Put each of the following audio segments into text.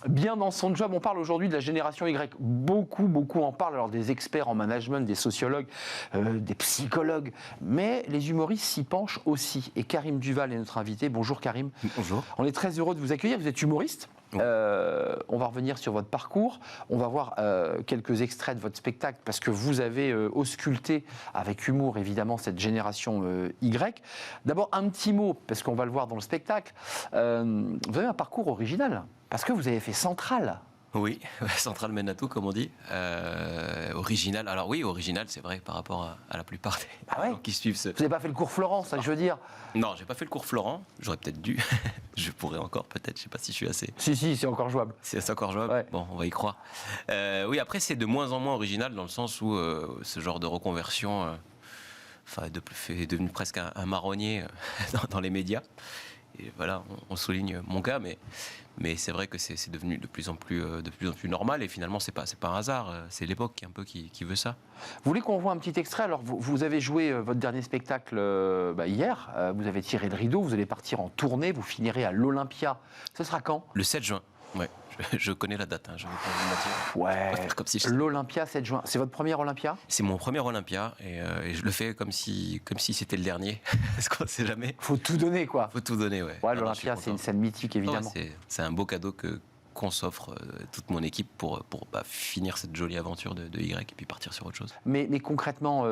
bien dans son job. On parle aujourd'hui de la génération Y. Beaucoup en parlent. Alors des experts en management, des sociologues, des psychologues. Mais les humoristes s'y penchent aussi. Et Karim Duval est notre invité. Bonjour Karim. Bonjour. On est très heureux de vous accueillir. Vous êtes humoriste. Oui. On va revenir sur votre parcours. On va voir quelques extraits de votre spectacle parce que vous avez ausculté avec humour évidemment cette génération Y. D'abord un petit mot parce qu'on va le voir dans le spectacle. Vous avez un parcours original parce que vous avez fait Centrale. Oui, Centrale mène à tout, comme on dit. Original. Alors oui, original, c'est vrai, par rapport à la plupart des gens qui suivent ce... Vous n'avez pas fait le cours Florent, ça que je veux dire. Non, j'ai pas fait le cours Florent. J'aurais peut-être dû. Je pourrais encore, peut-être. Je sais pas si je suis assez... Si, c'est encore jouable. C'est encore jouable. Ouais. Bon, on va y croire. Oui, après, c'est de moins en moins original dans le sens où ce genre de reconversion est devenu presque un marronnier dans les médias. Et voilà, on souligne mon cas, mais c'est vrai que c'est devenu de plus en plus normal. Et finalement, c'est pas un hasard. C'est l'époque qui veut ça. Vous voulez qu'on voit un petit extrait? Alors, vous avez joué votre dernier spectacle hier. Vous avez tiré le rideau. Vous allez partir en tournée. Vous finirez à l'Olympia. Ce sera quand? Le 7 juin. Ouais, je connais la date, je ne vais pas vous mentir. Ouais, comme si l'Olympia 7 juin. C'est votre premier Olympia? C'est mon premier Olympia et je le fais comme si c'était le dernier. Parce qu'on ne sait jamais. Faut tout donner, quoi. Faut tout donner, ouais. Ouais, l'Olympia, c'est une scène mythique, évidemment. Ouais, c'est un beau cadeau qu'on s'offre toute mon équipe pour finir cette jolie aventure de Y et puis partir sur autre chose. Mais concrètement,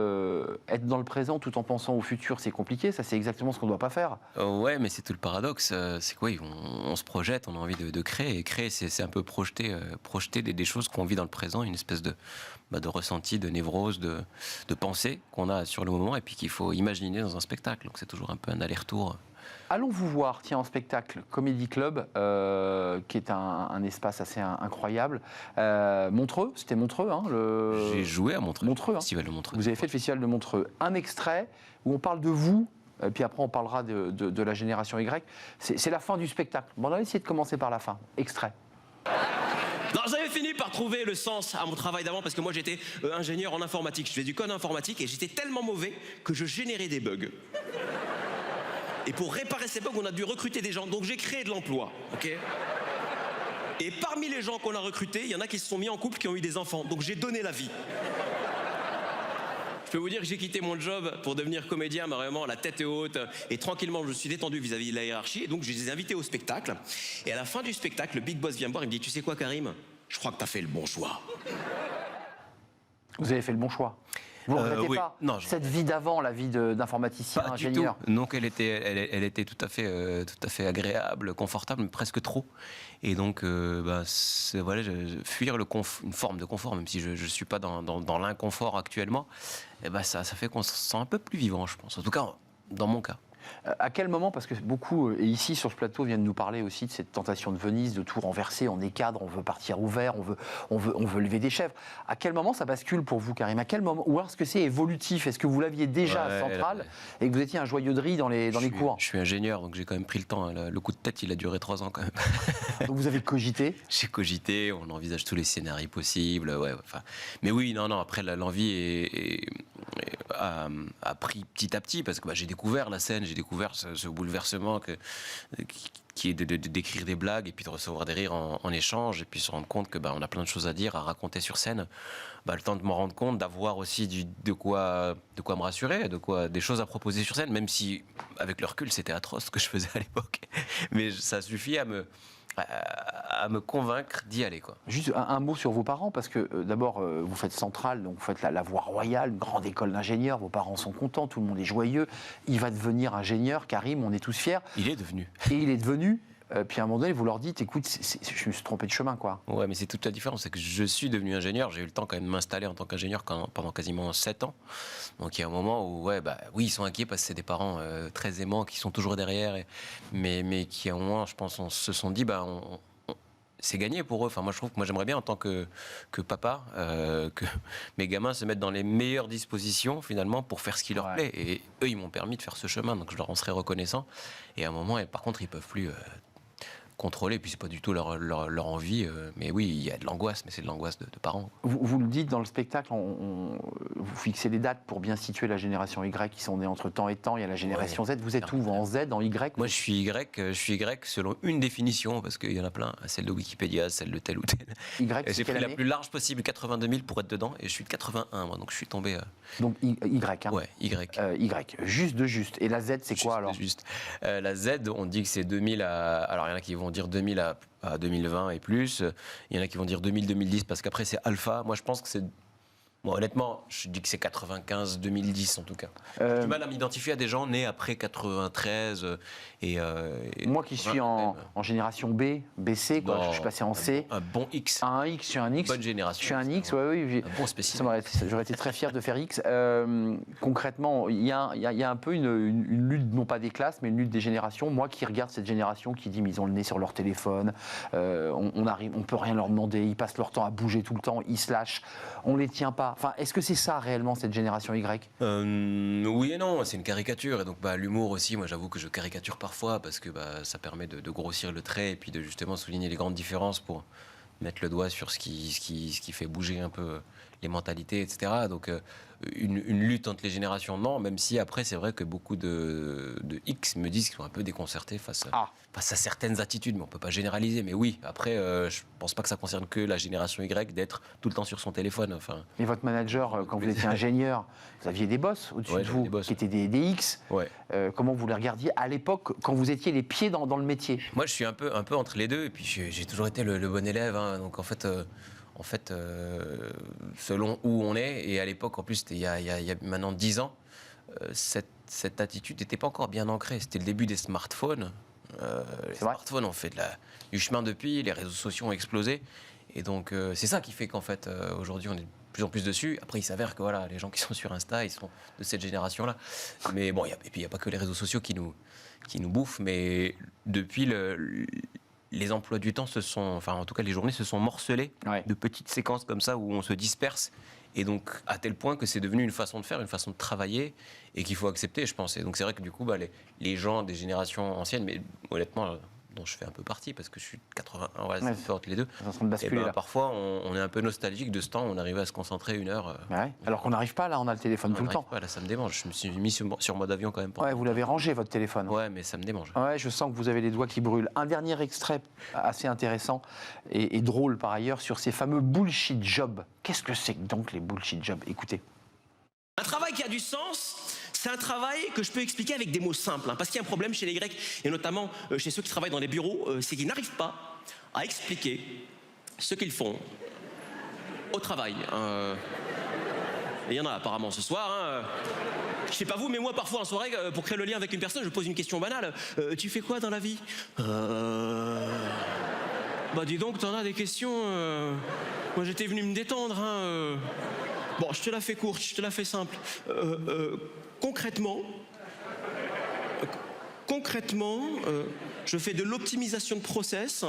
être dans le présent tout en pensant au futur, c'est compliqué. Ça, c'est exactement ce qu'on ne doit pas faire. Ouais, mais c'est tout le paradoxe. C'est quoi, on se projette, on a envie de créer. Et créer, c'est un peu projeter des choses qu'on vit dans le présent, une espèce de ressenti, de névrose, de pensée qu'on a sur le moment et puis qu'il faut imaginer dans un spectacle. Donc c'est toujours un peu un aller-retour. Allons vous voir, tiens, en spectacle, Comedy Club, qui est un espace assez incroyable. Montreux, c'était Montreux, hein, J'ai joué à Montreux. Montreux, hein. Festival de Montreux. Vous avez fait le festival de Montreux. Un extrait où on parle de vous, puis après on parlera de la génération Y. C'est la fin du spectacle. Bon, on va essayer de commencer par la fin. Extrait. Non, j'avais fini par trouver le sens à mon travail d'avant parce que moi j'étais ingénieur en informatique. Je faisais du code informatique et j'étais tellement mauvais que je générais des bugs. Et pour réparer ces bugs, on a dû recruter des gens. Donc j'ai créé de l'emploi, ok? Et parmi les gens qu'on a recrutés, il y en a qui se sont mis en couple, qui ont eu des enfants. Donc j'ai donné la vie. Je peux vous dire que j'ai quitté mon job pour devenir comédien, mais vraiment la tête est haute. Et tranquillement, je me suis détendu vis-à-vis de la hiérarchie. Et donc je les ai invités au spectacle. Et à la fin du spectacle, le big boss vient me voir, il me dit: tu sais quoi, Karim? Je crois que t'as fait le bon choix. Vous avez fait le bon choix. Vous ne regrettez oui. pas Non, cette vie d'avant, la vie d'informaticien, pas ingénieur? du tout. Donc elle était tout à fait agréable, confortable, mais presque trop. Et donc voilà, fuir une forme de confort, même si je suis pas dans l'inconfort actuellement. Et ça fait qu'on se sent un peu plus vivant, je pense. En tout cas, dans mon cas. À quel moment, parce que beaucoup, et ici sur ce plateau, viennent nous parler aussi de cette tentation de Venise, de tout renverser, on est cadre, on veut partir ouvert, on veut lever des chèvres. À quel moment ça bascule pour vous, Karim? À quel moment? Ou est-ce que c'est évolutif? Est-ce que vous l'aviez déjà à Centrale et que vous étiez un joyeux de riz dans les cours? Je suis ingénieur, donc j'ai quand même pris le temps. Le coup de tête, il a duré 3 ans quand même. Donc vous avez cogité? J'ai cogité, on envisage tous les scénarios possibles. Mais oui, non, après l'envie a pris petit à petit parce que j'ai découvert la scène, j'ai découvert ce bouleversement qui est d'écrire des blagues et puis de recevoir des rires en échange et puis se rendre compte que on a plein de choses à dire, à raconter sur scène. Le temps de m'en rendre compte, d'avoir aussi de quoi me rassurer, des choses à proposer sur scène, même si avec le recul c'était atroce ce que je faisais à l'époque, mais ça suffit à me convaincre d'y aller, quoi. Juste un mot sur vos parents, parce que d'abord, vous faites Centrale, donc vous faites la voie royale, une grande école d'ingénieurs, vos parents sont contents, tout le monde est joyeux, il va devenir ingénieur, Karim, on est tous fiers. Il est devenu. Et il est devenu, puis à un moment donné, vous leur dites, écoute, je me suis trompé de chemin, quoi. Ouais, mais c'est toute la différence, c'est que je suis devenu ingénieur, j'ai eu le temps quand même de m'installer en tant qu'ingénieur pendant quasiment 7 ans. Donc il y a un moment où, oui, ils sont inquiets parce que c'est des parents très aimants qui sont toujours derrière, mais qui à un moment, je pense, se sont dit, c'est gagné pour eux. Enfin, moi, je trouve que j'aimerais bien en tant que papa que mes gamins se mettent dans les meilleures dispositions finalement pour faire ce qui leur plaît. Et eux, ils m'ont permis de faire ce chemin, donc je leur en serai reconnaissant. Et à un moment, par contre, ils peuvent plus contrôler, puis c'est pas du tout leur envie, mais oui, il y a de l'angoisse, mais c'est de l'angoisse de parents. Vous le dites dans le spectacle, vous fixez des dates pour bien situer la génération Y qui sont nés entre temps et temps. Il y a la génération Z. Vous êtes où, en Z, en Y? Moi, je suis Y selon une définition, parce qu'il y en a plein, celle de Wikipédia, celle de tel ou tel. Y, J'ai pris la plus large possible, 82 000 pour être dedans, et je suis de 81, moi, donc je suis tombé... Donc Y, hein. Ouais, Y. Y, juste de juste. Et la Z, c'est quoi alors? Juste. La Z, on dit que c'est 2000 à... Alors, il y en a qui vont dire 2000 à 2020 et plus. Il y en a qui vont dire 2000-2010, parce qu'après, c'est alpha. Moi, je pense que c'est... Bon, honnêtement, je dis que c'est 95-2010 en tout cas. J'ai du mal à m'identifier à des gens nés après 93 et moi qui suis en génération B, BC, quoi, je suis passé en C. Un bon X. Un X, je suis un X. Bonne génération. Je suis un X, oui. Un bon spécimen. J'aurais été très fier de faire X. Concrètement, il y a un peu une lutte, non pas des classes, mais une lutte des générations. Moi qui regarde cette génération qui dit, mais ils ont le nez sur leur téléphone, on peut rien leur demander, ils passent leur temps à bouger tout le temps, ils se lâchent, on les tient pas. Enfin, est-ce que c'est ça réellement cette génération Y? Oui et non, c'est une caricature. Et donc l'humour aussi, moi j'avoue que je caricature parfois parce que ça permet de grossir le trait et puis de justement souligner les grandes différences pour mettre le doigt sur ce qui fait bouger un peu les mentalités, etc. Donc une lutte entre les générations, non, même si après c'est vrai que beaucoup de X me disent qu'ils sont un peu déconcertés face à certaines attitudes, mais on ne peut pas généraliser. Mais oui, après, je ne pense pas que ça concerne que la génération Y d'être tout le temps sur son téléphone. Enfin. Mais votre manager, quand vous étiez ingénieur, vous aviez des boss au-dessus de vous, qui étaient des X. Ouais. Comment vous les regardiez à l'époque, quand vous étiez les pieds dans le métier? Moi, je suis un peu entre les deux, et puis j'ai toujours été le bon élève. Hein, donc en fait, selon où on est, et à l'époque, en plus, c'était il y a maintenant 10 ans, cette attitude n'était pas encore bien ancrée. C'était le début des smartphones. Les smartphones ont fait du chemin depuis, les réseaux sociaux ont explosé. Et donc, c'est ça qui fait qu'en fait, aujourd'hui, on est de plus en plus dessus. Après, il s'avère que voilà, les gens qui sont sur Insta, ils sont de cette génération-là. Mais bon, et puis il n'y a pas que les réseaux sociaux qui nous bouffent, mais depuis les emplois du temps en tout cas les journées se sont morcelées de petites séquences comme ça où on se disperse. Et donc, à tel point que c'est devenu une façon de faire, une façon de travailler, et qu'il faut accepter, je pense. Et donc, c'est vrai que du coup, les gens des générations anciennes, mais honnêtement, dont je fais un peu partie, parce que je suis de 81, c'est un peu entre les deux. Parfois, on est un peu nostalgique de ce temps où on arrivait à se concentrer 1 heure. Alors qu'on n'arrive pas, là, on a le téléphone tout le temps. Là, ça me démange. Je me suis mis sur mode avion quand même. Vous l'avez rangé, votre téléphone. Ouais, mais ça me démange. Ouais, je sens que vous avez les doigts qui brûlent. Un dernier extrait assez intéressant et drôle par ailleurs sur ces fameux bullshit jobs. Qu'est-ce que c'est donc les bullshit jobs? Écoutez. Un travail qui a du sens, c'est un travail que je peux expliquer avec des mots simples. Parce qu'il y a un problème chez les Grecs, et notamment chez ceux qui travaillent dans les bureaux, c'est qu'ils n'arrivent pas à expliquer ce qu'ils font au travail. Et il y en a apparemment ce soir. Je sais pas vous, mais moi parfois en soirée, pour créer le lien avec une personne, je pose une question banale. Tu fais quoi dans la vie? Dis donc, t'en as des questions. Moi j'étais venu me détendre. Bon, je te la fais courte, je te la fais simple. Concrètement, je fais de l'optimisation de process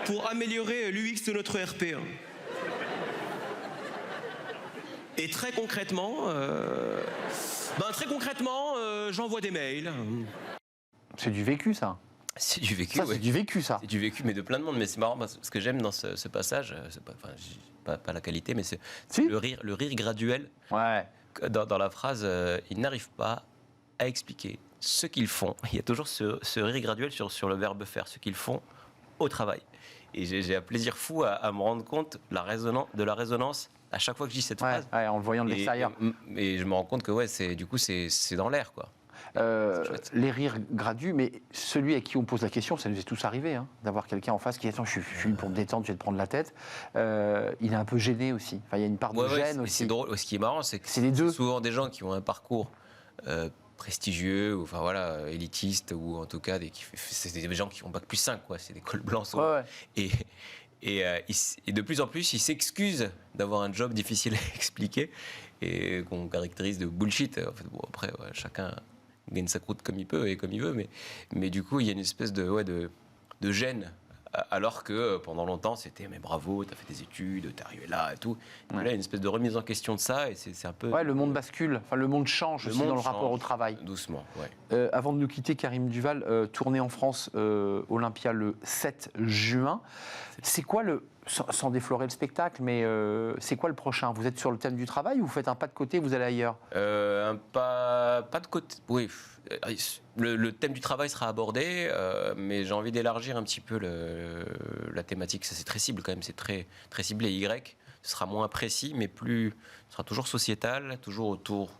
pour améliorer l'UX de notre ERP. Et très concrètement, j'envoie des mails. C'est du vécu, ça. C'est du vécu, c'est du vécu, ça. C'est du vécu, mais de plein de monde. Mais c'est marrant, parce que ce que j'aime dans ce passage, c'est pas la qualité, mais c'est le rire graduel. Ouais. Dans la phrase, ils n'arrivent pas à expliquer ce qu'ils font. Il y a toujours ce rire graduel sur le verbe faire, ce qu'ils font au travail. Et j'ai un plaisir fou à me rendre compte de la résonance à chaque fois que je dis cette phrase. En le voyant de l'extérieur. Et je me rends compte que c'est dans l'air, quoi. Les rires graduent, mais celui à qui on pose la question, ça nous est tous arrivé, d'avoir quelqu'un en face qui dit attends, je suis pour me détendre, je vais te prendre la tête. Il est un peu gêné aussi. Enfin, il y a une part de gêne aussi. C'est drôle. Ce qui est marrant, c'est que c'est souvent des gens qui ont un parcours prestigieux, ou élitiste, ou en tout cas c'est des gens qui ont bac plus 5, quoi. C'est des cols blancs. Et de plus en plus, ils s'excusent d'avoir un job difficile à expliquer et qu'on caractérise de bullshit. En fait, après, chacun gagne sa croûte comme il peut et comme il veut, mais du coup, il y a une espèce de gêne Alors que pendant longtemps, c'était mais bravo, t'as fait des études, t'es arrivé là et tout. Et Ouais. là, il y a une espèce de remise en question de ça et c'est un peu. Ouais, le monde bascule, enfin le monde change aussi dans le rapport au travail. Doucement, ouais. Avant de nous quitter, Karim Duval, tournée en France, Olympia le 7 juin. C'est quoi sans déflorer le spectacle, mais c'est quoi le prochain? Vous êtes sur le thème du travail ou vous faites un pas de côté, vous allez ailleurs? Un pas de côté. Oui, le thème du travail sera abordé, mais j'ai envie d'élargir un petit peu la thématique. Ça, c'est très cible quand même, c'est très, très ciblé. Y, ce sera moins précis, mais ce sera toujours sociétal, toujours autour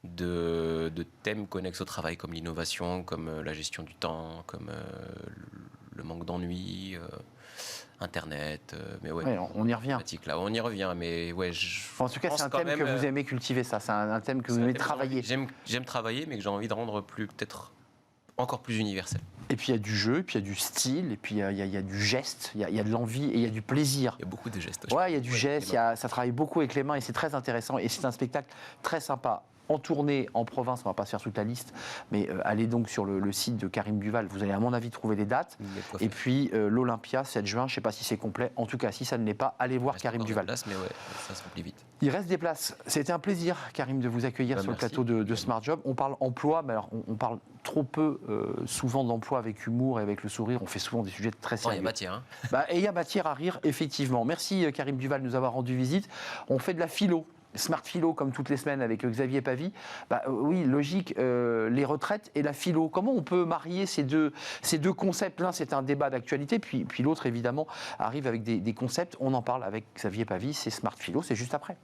de thèmes connexes au travail, comme l'innovation, comme la gestion du temps, comme le manque d'ennui. Internet, mais ouais. Ouais, on y revient. Là, on y revient, mais ouais. En tout cas, c'est un thème que vous aimez cultiver, ça. C'est un thème que vous aimez travailler. J'aime travailler, mais que j'ai envie de rendre peut-être encore plus universel. Et puis il y a du jeu, et puis il y a du style, et puis il y a du geste, il y a de l'envie et il y a du plaisir. Il y a beaucoup de gestes. Ouais, il y a du geste, ça travaille beaucoup avec les mains et c'est très intéressant. Et c'est un spectacle très sympa. En tournée, en province, on ne va pas se faire toute la liste, mais allez donc sur le site de Karim Duval, vous allez à mon avis trouver des dates. Et puis l'Olympia, 7 juin, je ne sais pas si c'est complet. En tout cas, si ça ne l'est pas, allez voir Karim Duval. Place, mais ouais, ça se remplit vite. Il reste des places. C'était un plaisir, Karim, de vous accueillir sur le plateau de Smart Job. On parle emploi, mais alors on parle trop peu souvent d'emploi avec humour et avec le sourire. On fait souvent des sujets très sérieux. Il y a matière. Hein. Et il y a matière à rire, effectivement. Merci Karim Duval de nous avoir rendu visite. On fait de la philo. Smart Philo, comme toutes les semaines avec Xavier Pavie. Oui, logique, les retraites et la philo. Comment on peut marier ces deux concepts? L'un, c'est un débat d'actualité, puis l'autre, évidemment, arrive avec des concepts. On en parle avec Xavier Pavie. C'est Smart Philo, c'est juste après.